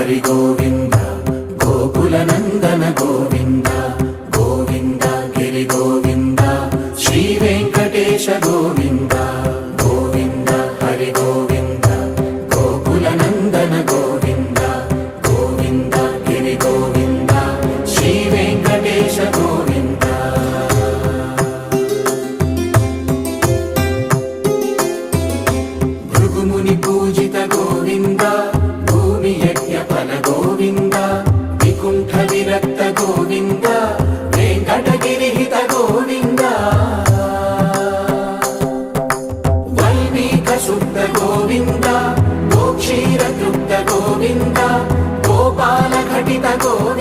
హరి గోవింద గోకుల నందన గోవింద గోవింద గిరి గోవింద శ్రీ వెంకటేశ గోవింద గోవింద హరి గోవింద గోకుల నందన గోవింద గోవింద గిరి గోవింద శ్రీ వెంకటేశ గోవింద భృగుముని పూజిత గోవింద భూమి యజ్ఞ ఫల గోవింద వికుంఠ విరక్త గోవింద వెంకటగిరిహిత గోవింద వైదిక శుద్ధ గోవింద గోక్షీర తృప్త గోవింద గోపాల ఘటిత గోవింద